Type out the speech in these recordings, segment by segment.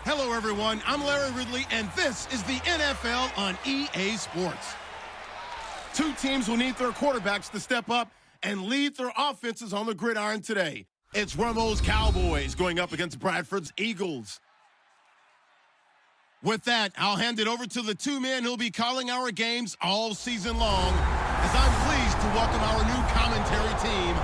Hello, everyone. I'm Larry Ridley, and this is the NFL on EA Sports. Two teams will need their quarterbacks to step up and lead their offenses on the gridiron today. It's Romo's Cowboys going up against Bradford's Eagles. With that, I'll hand it over to the two men who'll be calling our games all season long, as I'm pleased to welcome our new commentary team,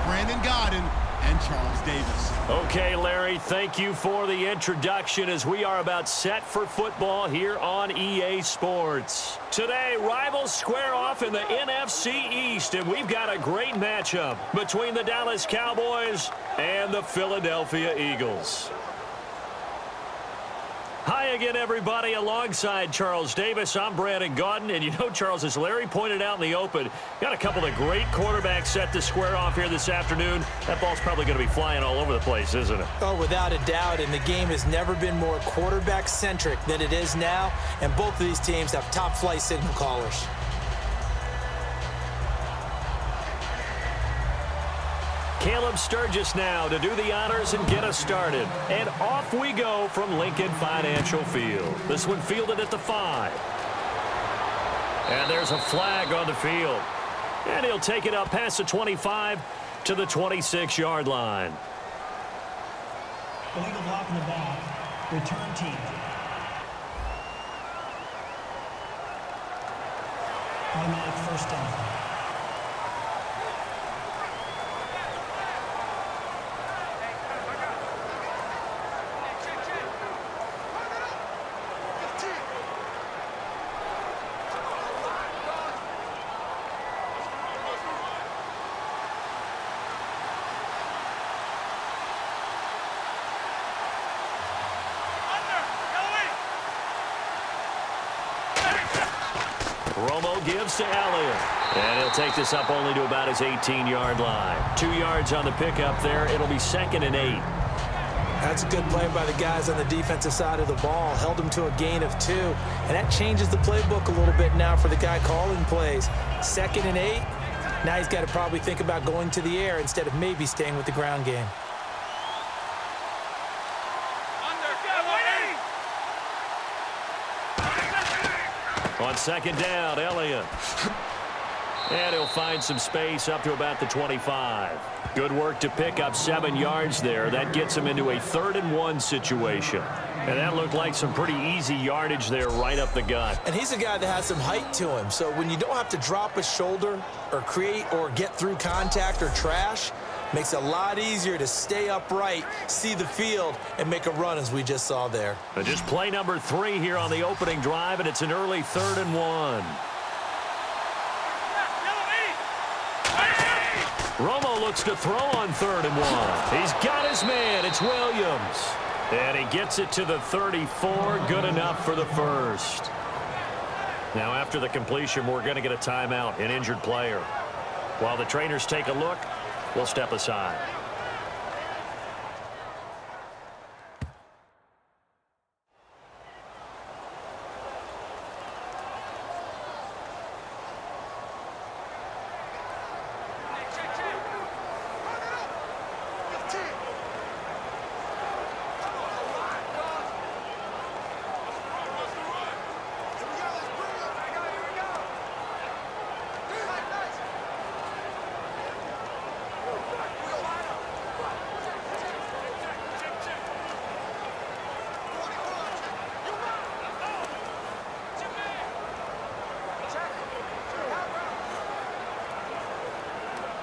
Brandon Godden and Charles Davis. Okay, Larry, thank you for the introduction as we are about set for football here on EA Sports. Today, rivals square off in the NFC East, and we've got a great matchup between the Dallas Cowboys and the Philadelphia Eagles. Hi again, everybody. Alongside Charles Davis, I'm Brandon Godden. And you know, Charles, as Larry pointed out in the open, got a couple of great quarterbacks set to square off here this afternoon. That ball's probably going to be flying all over the place, isn't it? Oh, without a doubt. And the game has never been more quarterback-centric than it is now. And both of these teams have top-flight signal callers. Caleb Sturgis now to do the honors and get us started. And off we go from Lincoln Financial Field. This one fielded at the 5. And there's a flag on the field. And he'll take it up past the 25 to the 26-yard line. Illegal block in the ball. Return team. Automatic first down. Romo gives to Elliott. And he'll take this up only to about his 18-yard line. 2 yards on the pickup there. It'll be 2nd and 8. That's a good play by the guys on the defensive side of the ball. Held them to a gain of 2. And that changes the playbook a little bit now for the guy calling plays. 2nd and 8. Now he's got to probably think about going to the air instead of maybe staying with the ground game. On 2nd down, Elliott. And he'll find some space up to about the 25. Good work to pick up 7 yards there. That gets him into a 3rd and 1 situation. And that looked like some pretty easy yardage there right up the gut. And he's a guy that has some height to him. So when you don't have to drop a shoulder or create or get through contact or trash, makes it a lot easier to stay upright, see the field, and make a run as we just saw there. And just play number 3 here on the opening drive, and it's an early 3rd and 1. Romo looks to throw on 3rd and 1. He's got his man. It's Williams. And he gets it to the 34. Good enough for the first. Now, after the completion, we're going to get a timeout, an injured player. While the trainers take a look, we'll step aside.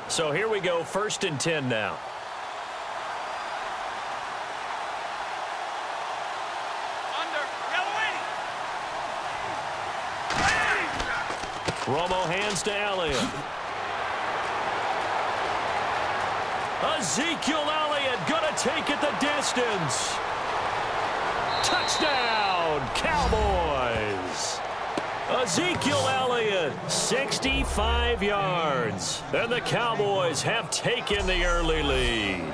So here we go, 1st and 10 now. Romo hands to Elliott. Ezekiel Elliott gonna take it the distance. Touchdown, Cowboys. Ezekiel Elliott, 65 yards. And the Cowboys have taken the early lead.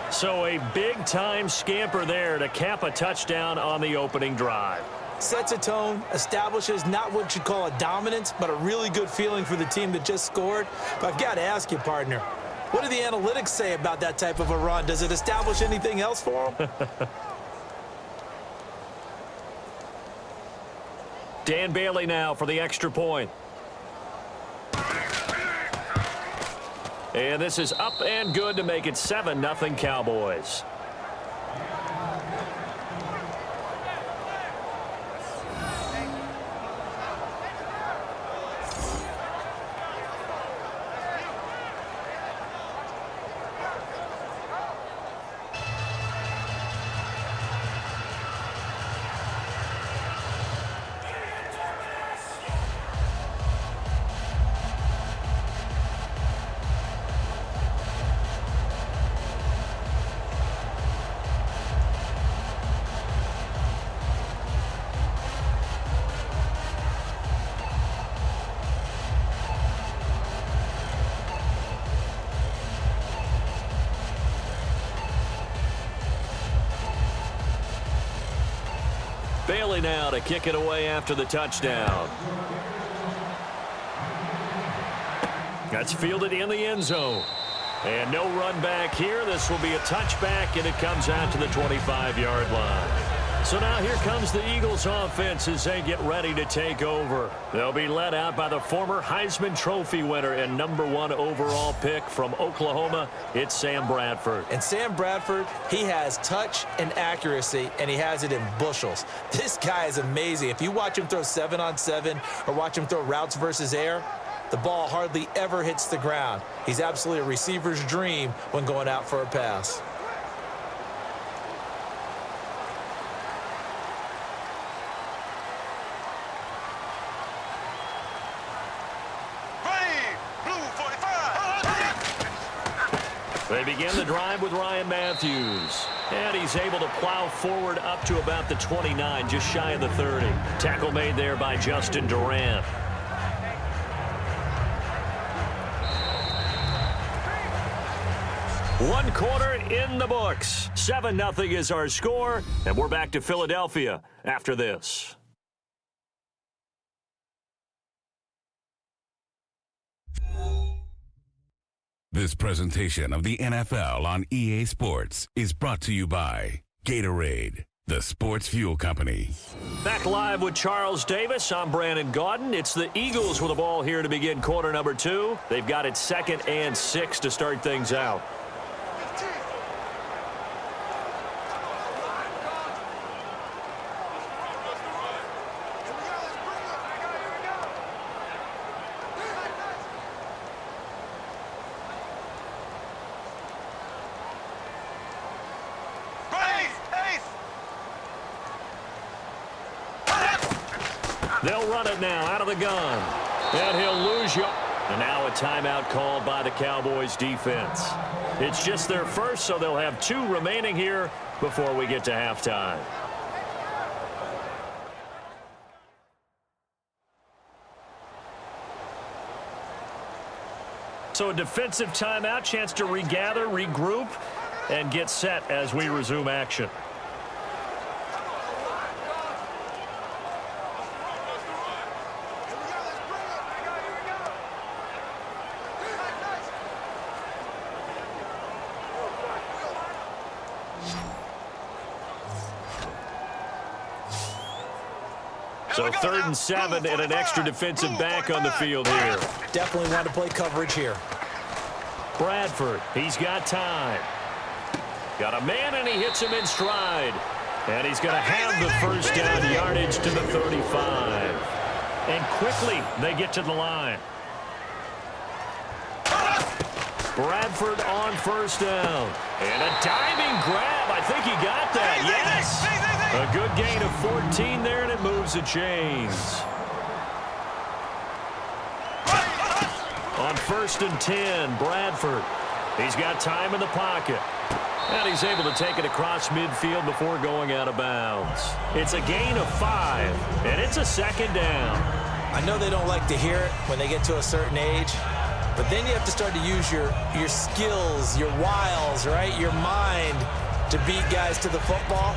So a big-time scamper there to cap a touchdown on the opening drive. Sets a tone, establishes not what you'd call a dominance, but a really good feeling for the team that just scored. But I've got to ask you, partner, what do the analytics say about that type of a run? Does it establish anything else for them? Dan Bailey now for the extra point. And this is up and good to make it 7-0 Cowboys. Bailey now to kick it away after the touchdown. That's fielded in the end zone. And no run back here. This will be a touchback, and it comes out to the 25-yard line. So now here comes the Eagles offense as they get ready to take over. They'll be led out by the former Heisman Trophy winner and #1 overall pick from Oklahoma. It's Sam Bradford. And Sam Bradford, he has touch and accuracy, and he has it in bushels. This guy is amazing. If you watch him throw 7-on-7 or watch him throw routes versus air, the ball hardly ever hits the ground. He's absolutely a receiver's dream when going out for a pass. They begin the drive with Ryan Matthews. And he's able to plow forward up to about the 29, just shy of the 30. Tackle made there by Justin Durant. One quarter in the books. 7-0 is our score, and we're back to Philadelphia after this. This presentation of the NFL on EA Sports is brought to you by Gatorade, the sports fuel company. Back live with Charles Davis. I'm Brandon Gaudin. It's the Eagles with the ball here to begin quarter number 2. They've got it 2nd and 6 to start things out. They'll run it now out of the gun. And he'll lose you. And now a timeout called by the Cowboys defense. It's just their first, so they'll have 2 remaining here before we get to halftime. So a defensive timeout, chance to regather, regroup, and get set as we resume action. So 3rd and 7 and an extra defensive back on the field here. Definitely want to play coverage here. Bradford, he's got time. Got a man, and he hits him in stride. And he's going to have the first down yardage to the 35. And quickly, they get to the line. Bradford on first down. And a diving grab. I think he got that. Yes! A good gain of 14 there, and it moves the chains. On 1st and 10, Bradford. He's got time in the pocket. And he's able to take it across midfield before going out of bounds. It's a gain of 5, and it's a 2nd down. I know they don't like to hear it when they get to a certain age, but then you have to start to use your skills, your wiles, right? Your mind to beat guys to the football.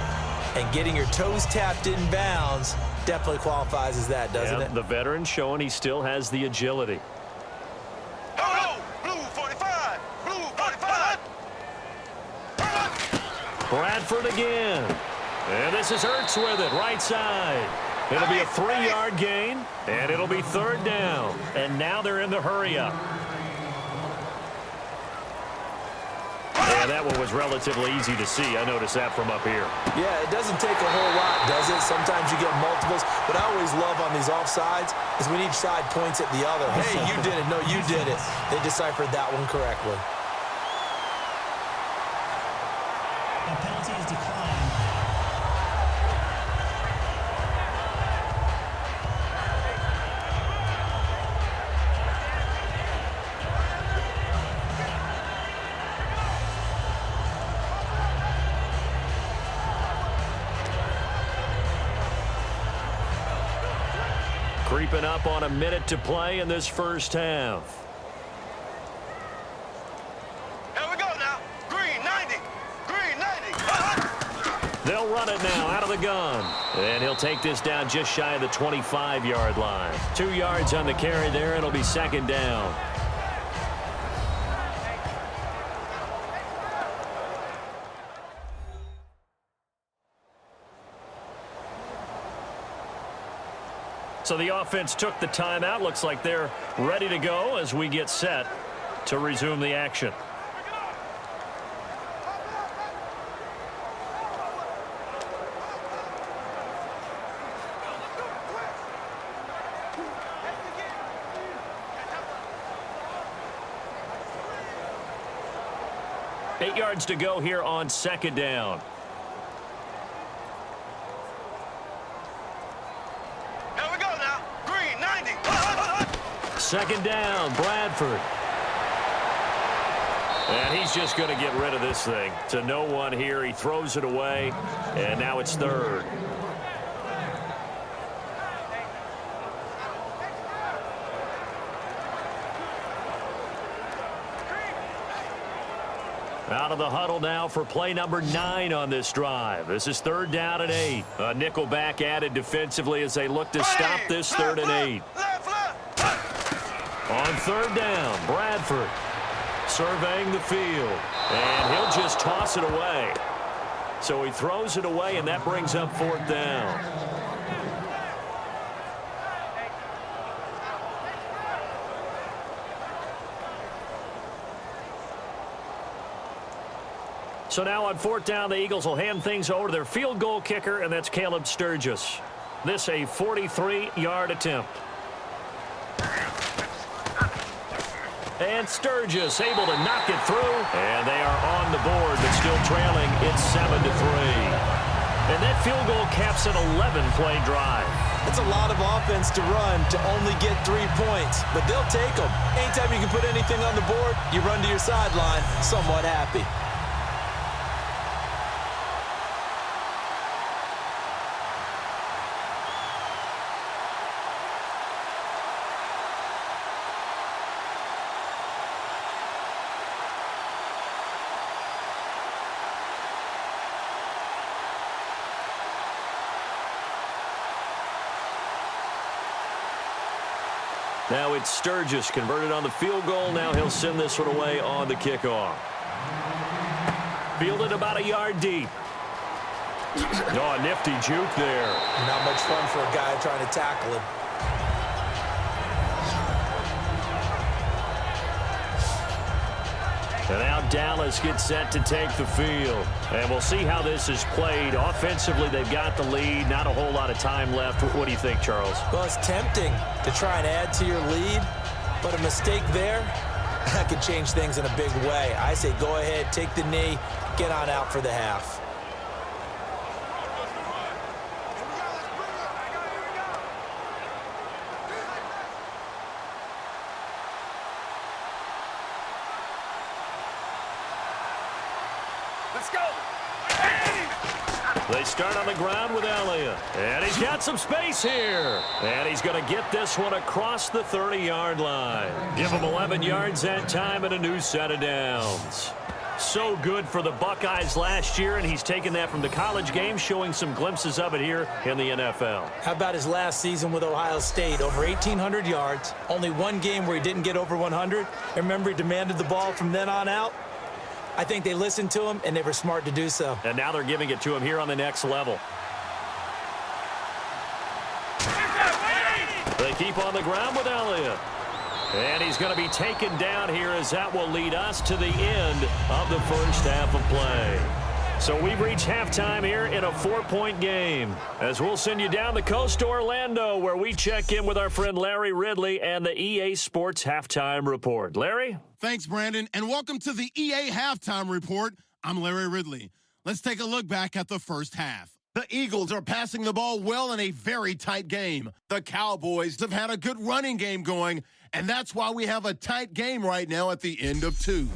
And getting your toes tapped in bounds definitely qualifies as that, doesn't it? The veteran showing he still has the agility. Blue 45! Blue 45! Bradford again. And this is Ertz with it, right side. It'll be a 3-yard gain, and it'll be 3rd down. And now they're in the hurry-up. Yeah, that one was relatively easy to see. I noticed that from up here. Yeah, it doesn't take a whole lot, does it? Sometimes you get multiples. What I always love on these offsides is when each side points at the other. Hey, you did it. No, you did it. They deciphered that one correctly. The penalty is declined. Creeping up on a minute to play in this first half. Here we go now. Green 90. Green 90. They'll run it now out of the gun. And he'll take this down just shy of the 25-yard line. 2 yards on the carry there, and it'll be 2nd down. So the offense took the timeout. Looks like they're ready to go as we get set to resume the action. Eight yards to go here on 2nd down. Here we go now. Green 90. 2nd down, Bradford. And he's just going to get rid of this thing. To no one here. He throws it away, and now it's 3rd. Out of the huddle now for play number 9 on this drive. This is 3rd down and 8. A nickel back added defensively as they look to stop this 3rd and 8. On 3rd down, Bradford surveying the field. And he'll just toss it away. So he throws it away, and that brings up 4th down. So now on 4th down, the Eagles will hand things over to their field goal kicker, and that's Caleb Sturgis. This a 43-yard attempt. And Sturgis able to knock it through, and they are on the board, but still trailing. It's 7-3. And that field goal caps an 11-play drive. It's a lot of offense to run to only get 3 points, but they'll take them. Anytime you can put anything on the board, you run to your sideline somewhat happy. Now it's Sturgis converted on the field goal. Now he'll send this one away on the kickoff. Fielded about a yard deep. Oh, a nifty juke there. Not much fun for a guy trying to tackle him. And now Dallas gets set to take the field. And we'll see how this is played. Offensively, they've got the lead. Not a whole lot of time left. What do you think, Charles? Well, it's tempting to try and add to your lead, but a mistake there, that could change things in a big way. I say go ahead, take the knee, get on out for the half. Let's go. They start on the ground with Elliott. And he's got some space here. And he's going to get this one across the 30-yard line. Give him 11 yards that time and a new set of downs. So good for the Buckeyes last year, and he's taken that from the college game, showing some glimpses of it here in the NFL. How about his last season with Ohio State? Over 1,800 yards. Only one game where he didn't get over 100. Remember, he demanded the ball from then on out. I think they listened to him, and they were smart to do so. And now they're giving it to him here on the next level. They keep on the ground with Elliott. And he's going to be taken down here as that will lead us to the end of the first half of play. So we've reached halftime here in a 4-point game. As we'll send you down the coast to Orlando, where we check in with our friend Larry Ridley and the EA Sports Halftime Report. Larry? Thanks, Brandon, and welcome to the EA Halftime Report. I'm Larry Ridley. Let's take a look back at the first half. The Eagles are passing the ball well in a very tight game. The Cowboys have had a good running game going, and that's why we have a tight game right now at the end of 2.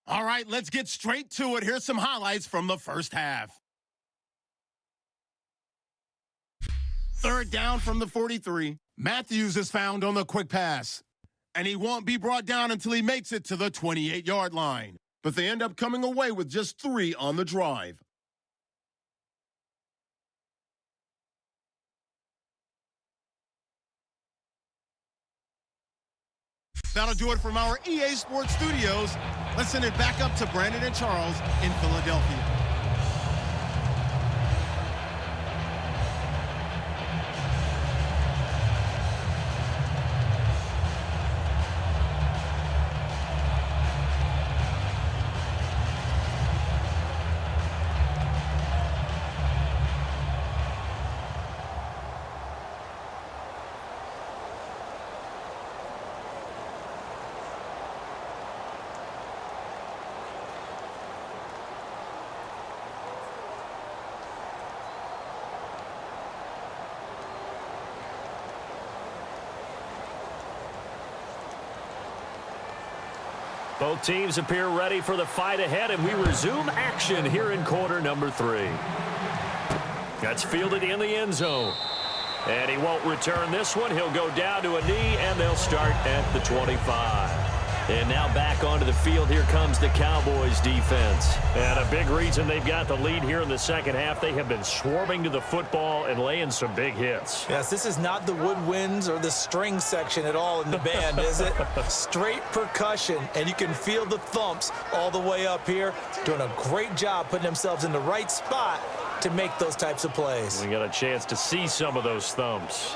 All right, let's get straight to it. Here's some highlights from the first half. 3rd down from the 43. Matthews is found on the quick pass, and he won't be brought down until he makes it to the 28-yard line. But they end up coming away with just 3 on the drive. That'll do it from our EA Sports Studios. Let's send it back up to Brandon and Charles in Philadelphia. Both teams appear ready for the fight ahead, and we resume action here in quarter number 3. That's fielded in the end zone. And he won't return this one. He'll go down to a knee, and they'll start at the 25. And now back onto the field, here comes the Cowboys defense. And a big reason they've got the lead here in the second half, they have been swarming to the football and laying some big hits. Yes, this is not the woodwinds or the string section at all in the band, is it? Straight percussion, and you can feel the thumps all the way up here. Doing a great job putting themselves in the right spot to make those types of plays. We got a chance to see some of those thumps.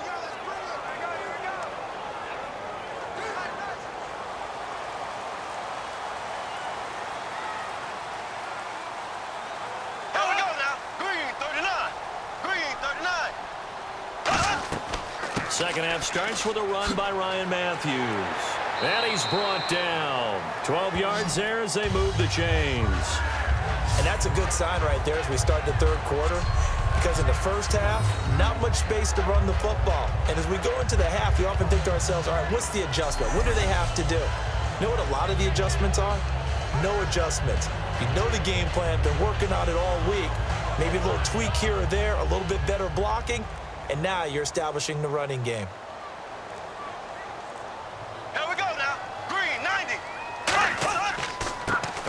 Second half starts with a run by Ryan Matthews. And he's brought down. 12 yards there as they move the chains. And that's a good sign right there as we start the third quarter. Because in the first half, not much space to run the football. And as we go into the half, we often think to ourselves, all right, what's the adjustment? What do they have to do? You know what a lot of the adjustments are? No adjustments. You know the game plan, been working on it all week. Maybe a little tweak here or there, a little bit better blocking. And now you're establishing the running game. Here we go now. Green, 90.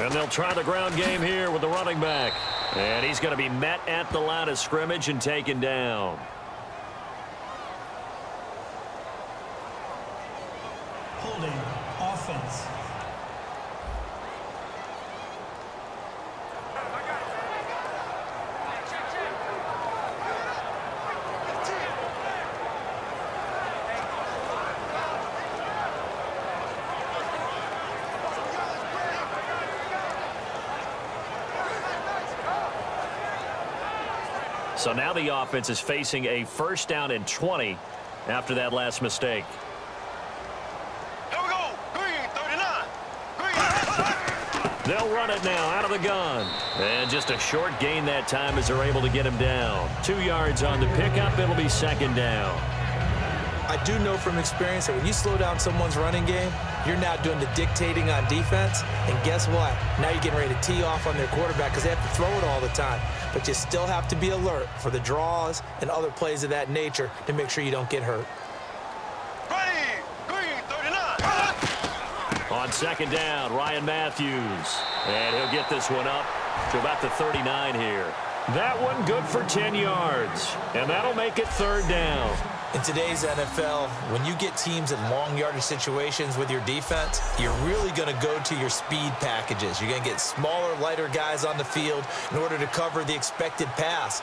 And they'll try the ground game here with the running back. And he's going to be met at the line of scrimmage and taken down. Holding offense. So now the offense is facing a 1st down and 20 after that last mistake. Here we go. Green, 39. Green. They'll run it now out of the gun. And just a short gain that time as they're able to get him down. 2 yards on the pickup. It'll be 2nd down. I do know from experience that when you slow down someone's running game, you're now doing the dictating on defense. And guess what? Now you're getting ready to tee off on their quarterback because they have to throw it all the time. But you still have to be alert for the draws and other plays of that nature to make sure you don't get hurt. Green, 39. On 2nd down, Ryan Matthews. And he'll get this one up to about the 39 here. That one good for 10 yards. And that'll make it 3rd down. In today's NFL, when you get teams in long yardage situations with your defense, you're really going to go to your speed packages. You're going to get smaller, lighter guys on the field in order to cover the expected pass.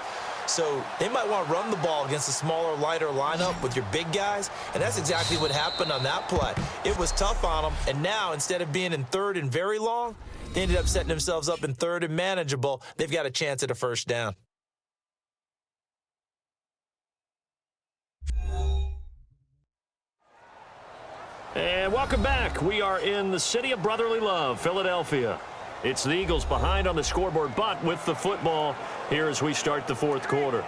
so they might want to run the ball against a smaller, lighter lineup with your big guys, and that's exactly what happened on that play. It was tough on them, and now instead of being in third and very long, they ended up setting themselves up in third and manageable. They've got a chance at a first down. And welcome back. We are in the city of brotherly love, Philadelphia. It's the Eagles behind on the scoreboard, but with the football here as we start the fourth quarter.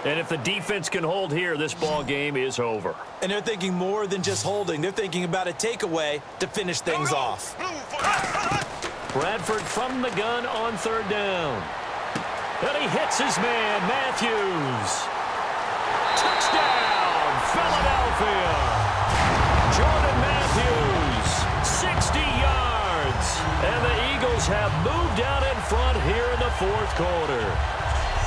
And if the defense can hold here, this ball game is over. And they're thinking more than just holding. They're thinking about a takeaway to finish things off. Bradford from the gun on third down. And he hits his man, Matthews. Touchdown, Philadelphia. Jordan Matthews, 60 yards. And the Eagles have moved out in front here in the fourth quarter.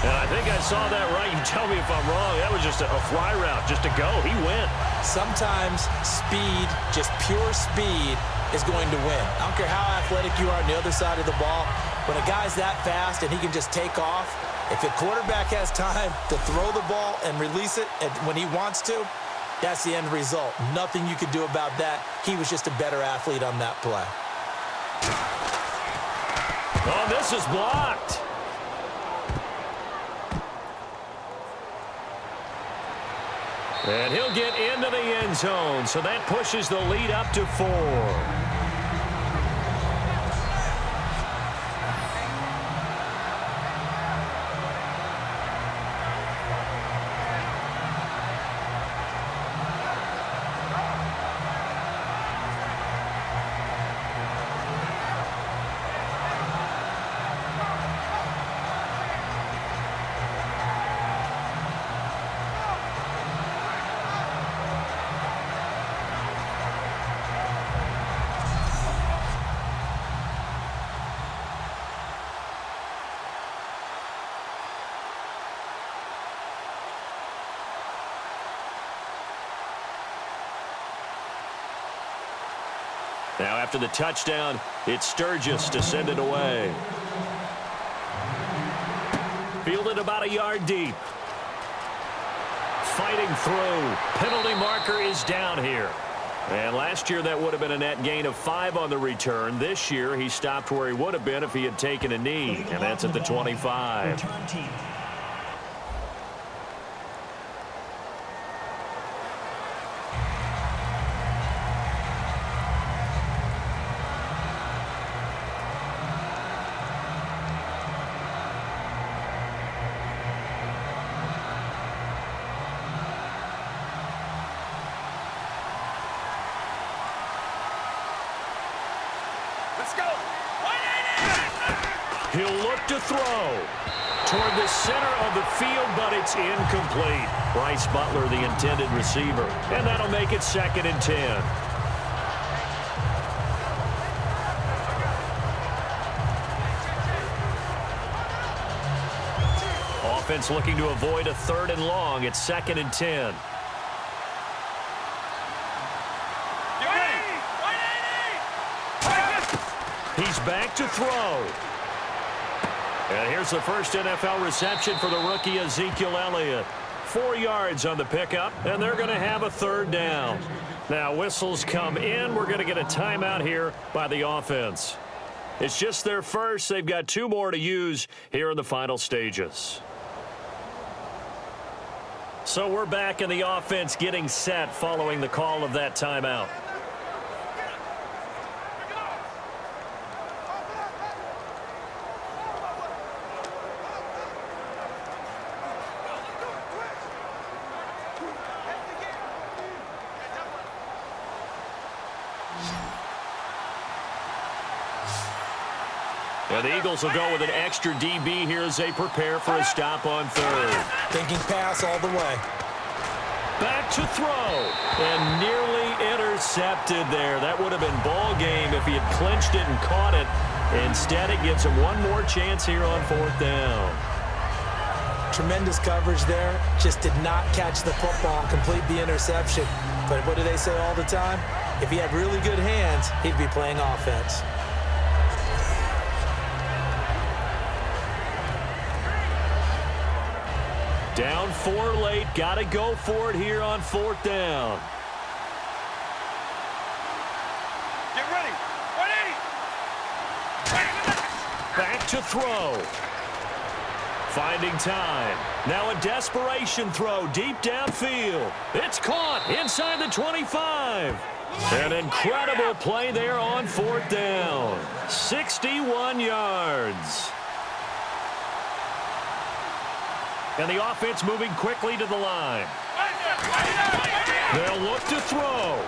And I think I saw that right. You tell me if I'm wrong. That was just a fly route, just to go. He went. Sometimes speed, just pure speed, is going to win. I don't care how athletic you are on the other side of the ball. When a guy's that fast and he can just take off, if the quarterback has time to throw the ball and release it when he wants to, that's the end result. Nothing you could do about that. He was just a better athlete on that play. Oh, this is blocked. And he'll get into the end zone, so that pushes the lead up to 4. Now after the touchdown, it's Sturgis to send it away. Fielded about a yard deep. Fighting through. Penalty marker is down here. And last year that would have been a net gain of 5 on the return. This year he stopped where he would have been if he had taken a knee. And that's at the 25. He'll look to throw toward the center of the field, but it's incomplete. Bryce Butler, the intended receiver. And that'll make it 2nd and 10. Offense looking to avoid a 3rd and long. It's 2nd and 10. He's back to throw. And here's the first NFL reception for the rookie Ezekiel Elliott. 4 yards on the pickup, and they're going to have a 3rd down. Now whistles come in. We're going to get a timeout here by the offense. It's just their first. They've got 2 more to use here in the final stages. So we're back in the offense getting set following the call of that timeout. And the Eagles will go with an extra DB here as they prepare for a stop on 3rd. Thinking pass all the way. Back to throw. And nearly intercepted there. That would have been ball game if he had clinched it and caught it. Instead, it gives him one more chance here on 4th down. Tremendous coverage there. Just did not catch the football and complete the interception. But what do they say all the time? If he had really good hands, he'd be playing offense. Down 4 late. Got to go for it here on 4th down. Get ready. 180. Back to throw. Finding time. Now a desperation throw deep downfield. It's caught inside the 25. An incredible play there on 4th down. 61 yards. And the offense moving quickly to the line. They'll look to throw.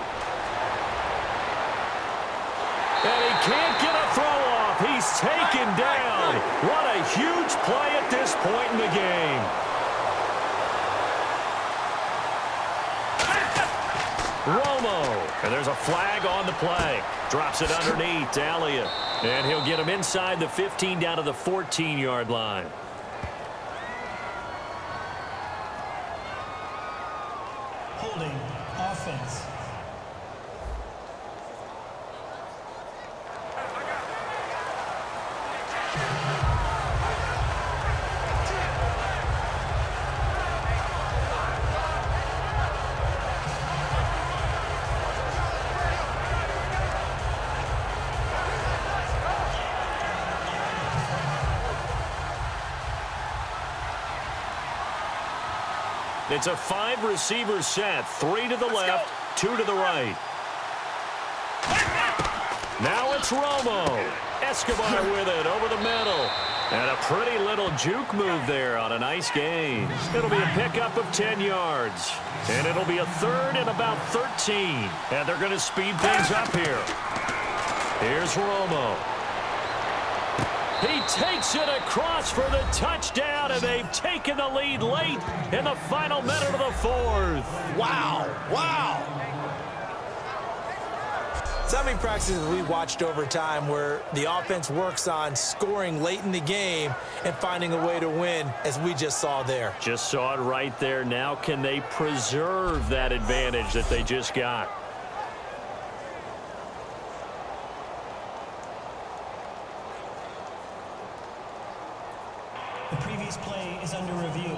And he can't get a throw off. He's taken down. What a huge play at this point in the game. Romo. And there's a flag on the play. Drops it underneath to Elliott. And he'll get him inside the 15 down to the 14-yard line. Holding offense. It's a 5-receiver set. 3 to the left, 2 to the right. Now it's Romo. Escobar with it over the middle. And a pretty little juke move there on a nice gain. It'll be a pickup of 10 yards. And it'll be a 3rd and about 13. And they're going to speed things up here. Here's Romo. He takes it across for the touchdown, and they've taken the lead late in the final minute of the 4th. Wow. Wow. So many practices we watched over time where the offense works on scoring late in the game and finding a way to win, as we just saw there. Just saw it right there. Now can they preserve that advantage that they just got? The previous play is under review.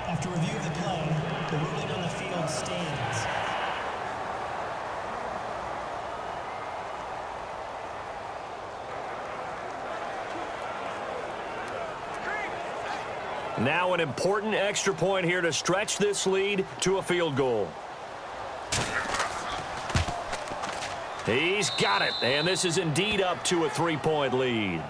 After review of the play, the ruling on the field stands. Now an important extra point here to stretch this lead to a field goal. He's got it, and this is indeed up to a 3-point lead.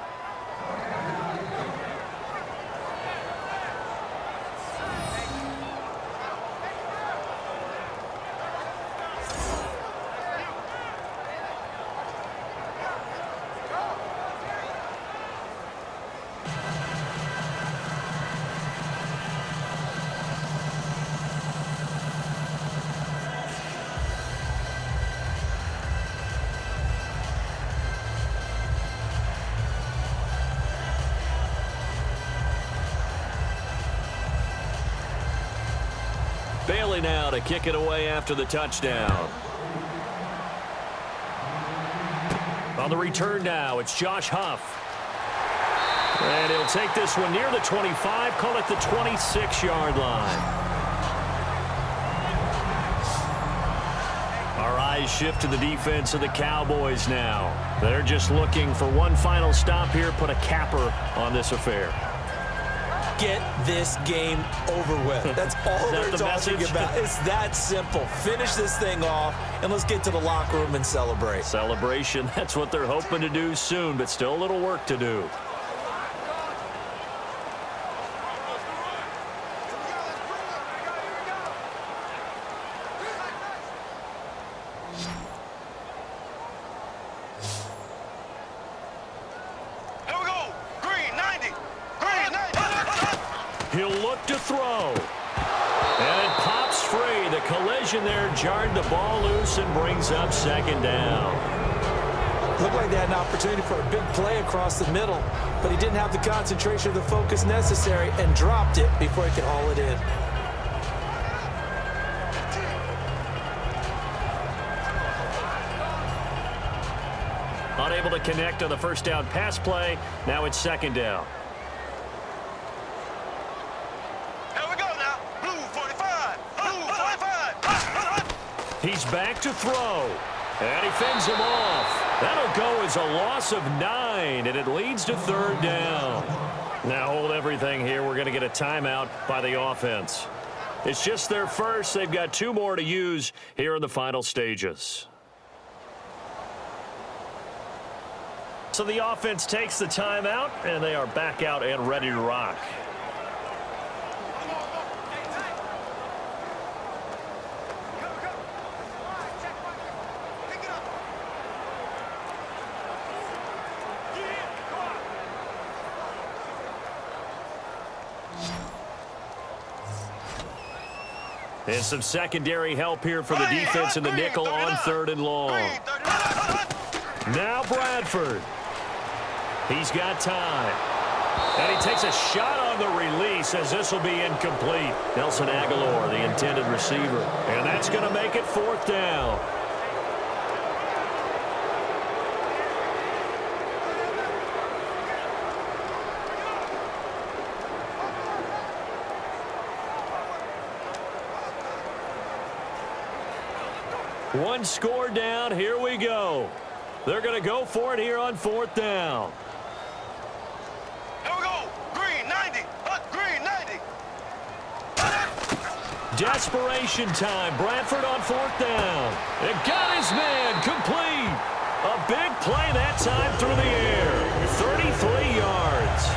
Bailey now to kick it away after the touchdown. On the return now, it's Josh Huff. And he'll take this one near the 25, call it the 26-yard line. Our eyes shift to the defense of the Cowboys now. They're just looking for one final stop here, put a capper on this affair. Get this game over with. That's all they're talking about. It's that simple. Finish this thing off, and let's get to the locker room and celebrate. Celebration, that's what they're hoping to do soon, but still a little work to do. He'll look to throw. And it pops free. The collision there jarred the ball loose and brings up second down. Looked like they had an opportunity for a big play across the middle, but he didn't have the concentration or the focus necessary and dropped it before he could haul it in. Unable to connect on the first down pass play. Now it's second down. Here we go now. Blue 45. Blue 45. He's back to throw. And he fends him off. That'll go as a loss of 9, and it leads to third down. Now hold everything here. We're going to get a timeout by the offense. It's just their first. They've got 2 more to use here in the final stages. So the offense takes the timeout, and they are back out and ready to rock. And some secondary help here for the defense in the nickel on third and long. Now Bradford. He's got time. And he takes a shot on the release as this will be incomplete. Nelson Aguilar, the intended receiver. And that's going to make it fourth down. One score down. Here we go. They're going to go for it here on fourth down. Here we go. Green 90. Green 90. Desperation time. Bradford on fourth down. And got his man complete. A big play that time through the air. 33 yards.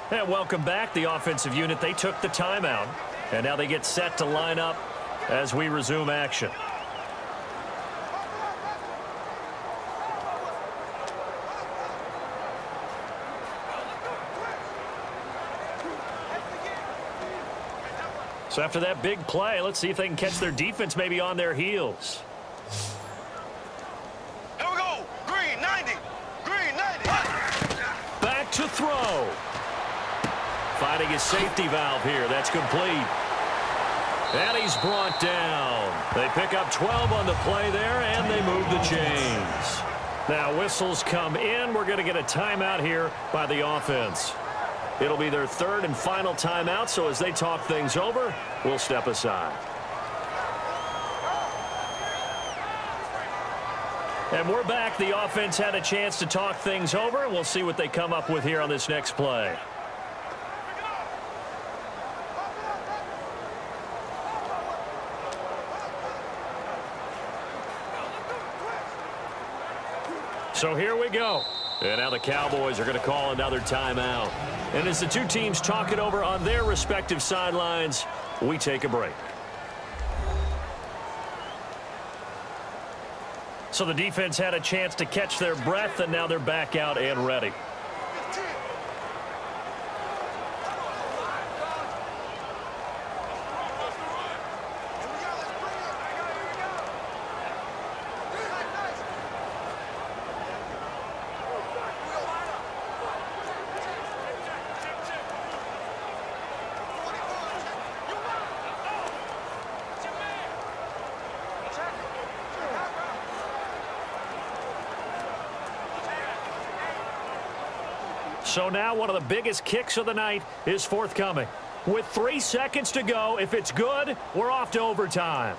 And welcome back, the offensive unit. They took the timeout, and now they get set to line up as we resume action. So after that big play, let's see if they can catch their defense maybe on their heels. Here we go. Green 90. Green 90. Back to throw. Finding his safety valve here. That's complete. And he's brought down. They pick up 12 on the play there, and they move the chains. Now whistles come in. We're going to get a timeout here by the offense. It'll be their third and final timeout, so as they talk things over, we'll step aside. And we're back. The offense had a chance to talk things over. We'll see what they come up with here on this next play. So here we go. And now the Cowboys are going to call another timeout. And as the two teams talk it over on their respective sidelines, we take a break. So the defense had a chance to catch their breath, and now they're back out and ready. So now one of the biggest kicks of the night is forthcoming. With 3 seconds to go, if it's good, we're off to overtime.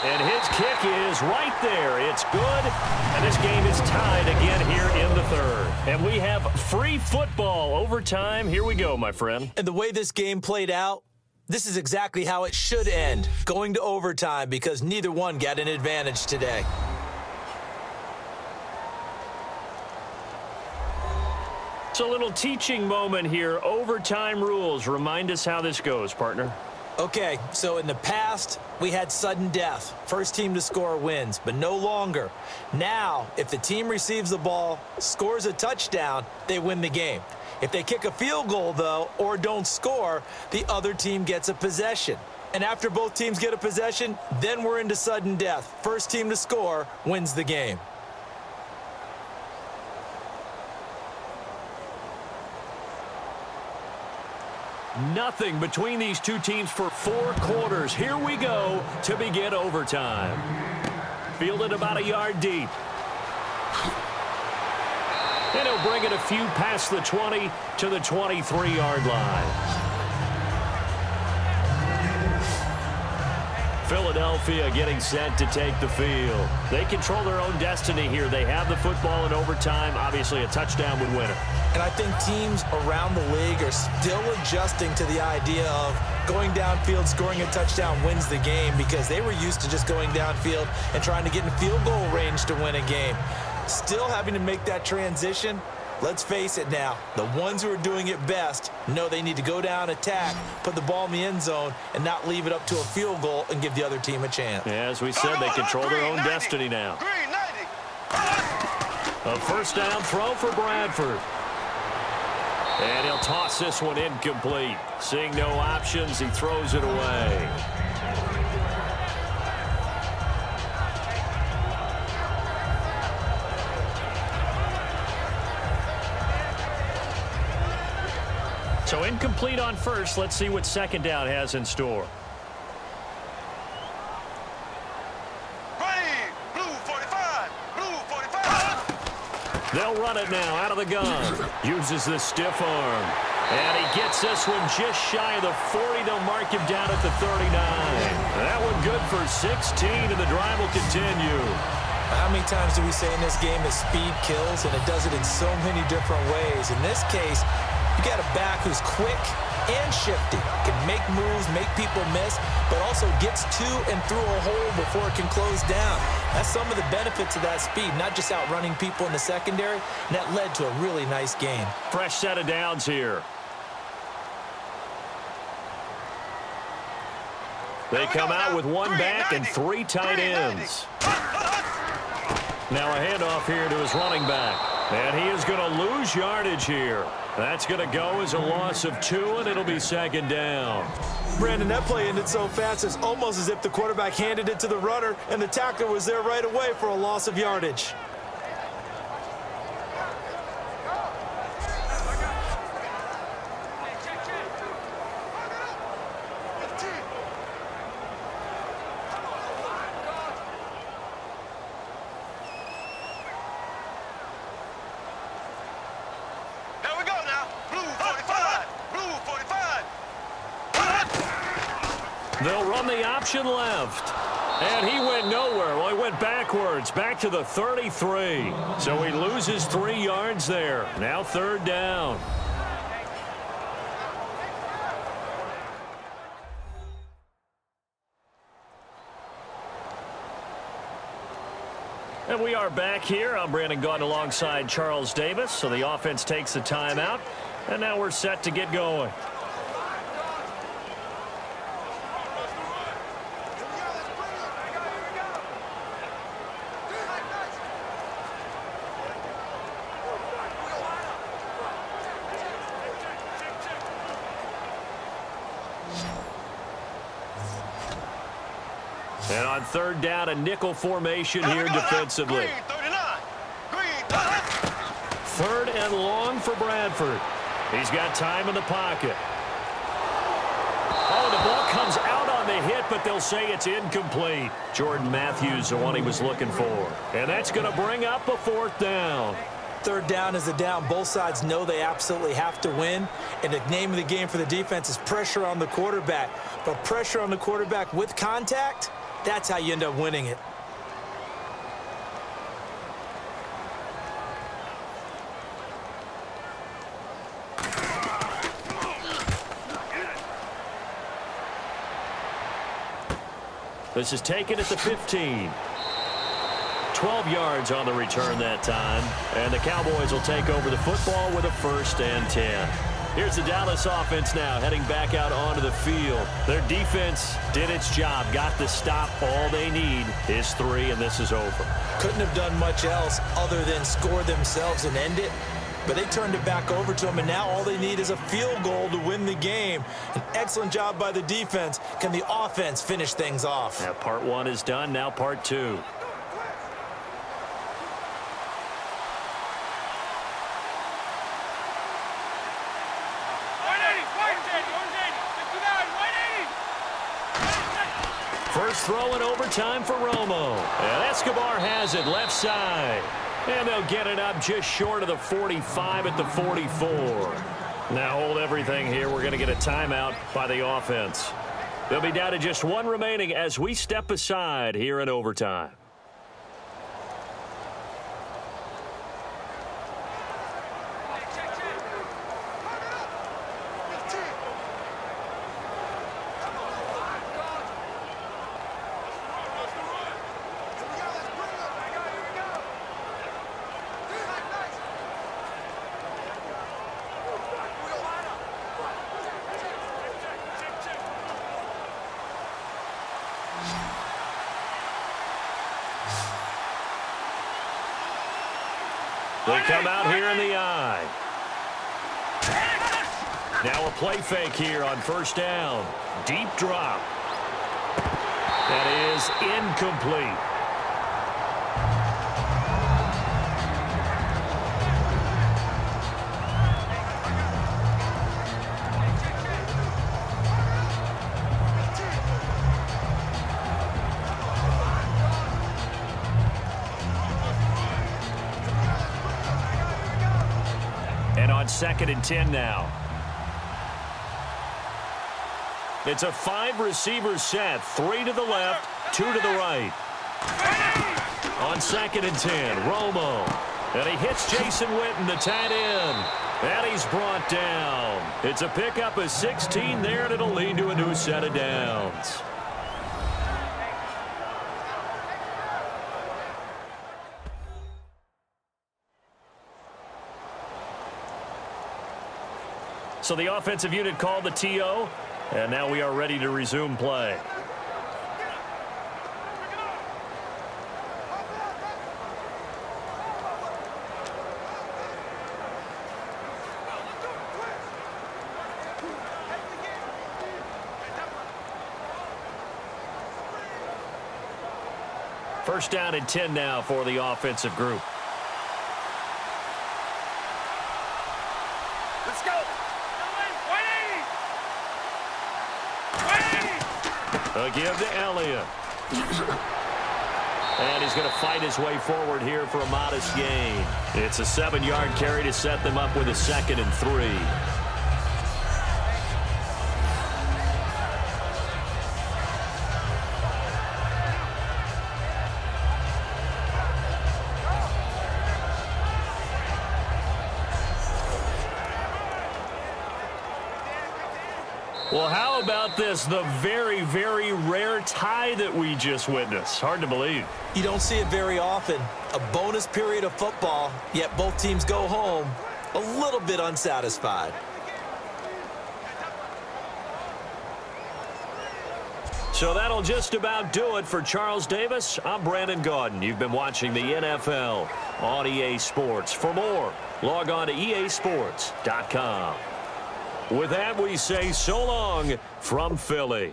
And his kick is right there. It's good, and this game is tied again here in the third. And we have free football overtime. Here we go, my friend. And the way this game played out, this is exactly how it should end, going to overtime, because neither one got an advantage today. It's a little teaching moment here. Overtime rules. Remind us how this goes, partner. Okay, so in the past, we had sudden death. First team to score wins, but no longer. Now, if the team receives the ball, scores a touchdown, they win the game. If they kick a field goal, though, or don't score, the other team gets a possession. And after both teams get a possession, then we're into sudden death. First team to score wins the game. Nothing between these two teams for 4 quarters. Here we go to begin overtime. Fielded about a yard deep. And he'll bring it a few past the 20 to the 23-yard line. Philadelphia getting set to take the field. They control their own destiny here. They have the football in overtime. Obviously, a touchdown would win it. And I think teams around the league are still adjusting to the idea of going downfield, scoring a touchdown wins the game, because they were used to just going downfield and trying to get in field goal range to win a game. Still having to make that transition. Let's face it now, the ones who are doing it best know they need to go down, attack, put the ball in the end zone, and not leave it up to a field goal and give the other team a chance. Yeah, as we said, they control their own destiny now. A first down throw for Bradford. And he'll toss this one incomplete. Seeing no options, he throws it away. So incomplete on first. Let's see what second down has in store. Ready, blue 45, blue 45. They'll run it now out of the gun. Uses the stiff arm. And he gets this one just shy of the 40. They'll mark him down at the 39. That one good for 16, and the drive will continue. How many times do we say in this game that speed kills, and it does it in so many different ways? In this case, you got a back who's quick and shifty, can make moves, make people miss, but also gets to and through a hole before it can close down. That's some of the benefits of that speed, not just outrunning people in the secondary, and that led to a really nice game. Fresh set of downs here. They come out with one back and 3 tight ends. Now a handoff here to his running back. And he is going to lose yardage here. That's going to go as a loss of 2, and it'll be second down. Brandon, that play ended so fast, it's almost as if the quarterback handed it to the runner, and the tackler was there right away for a loss of yardage. They'll run the option left. And he went nowhere. Well, he went backwards, back to the 33. So he loses 3 yards there. Now third down. And we are back here. I'm Brandon Gaudin alongside Charles Davis. So the offense takes the timeout. And now we're set to get going. And on third down, a nickel formation here defensively. Third and long for Bradford. He's got time in the pocket. Oh, the ball comes out on the hit, but they'll say it's incomplete. Jordan Matthews, the one he was looking for. And that's going to bring up a 4th down. Third down is a down. Both sides know they absolutely have to win. And the name of the game for the defense is pressure on the quarterback. But pressure on the quarterback with contact, that's how you end up winning it. This is taken at the 15. 12 yards on the return that time. And the Cowboys will take over the football with a 1st and 10. Here's the Dallas offense now heading back out onto the field. Their defense did its job, got the stop. All they need is 3, and this is over. Couldn't have done much else other than score themselves and end it. But they turned it back over to them, and now all they need is a field goal to win the game. An excellent job by the defense. Can the offense finish things off? Now, part 1 is done. Now part 2. First throw in overtime for Romo. And Escobar has it left side. And they'll get it up just short of the 45 at the 44. Now hold everything here. We're going to get a timeout by the offense. They'll be down to just 1 remaining as we step aside here in overtime. They come out here in the eye. Now a play fake here on 1st down. Deep drop. That is incomplete. And on 2nd and 10 now. It's a 5-receiver set. 3 to the left, 2 to the right. On 2nd and 10, Romo. And he hits Jason Witten, the tight end. And he's brought down. It's a pickup of 16 there, and it'll lead to a new set of downs. So the offensive unit called the TO, and now we are ready to resume play. First down and 10 now for the offensive group. Let's go. A give to Elliott. And he's going to fight his way forward here for a modest gain. It's a 7-yard carry to set them up with a 2nd and 3. Well, how about this? The very, very rare tie that we just witnessed. Hard to believe. You don't see it very often. A bonus period of football, yet both teams go home a little bit unsatisfied. So that'll just about do it for Charles Davis. I'm Brandon Gaudin. You've been watching the NFL on EA Sports. For more, log on to easports.com. With that, we say so long from Philly.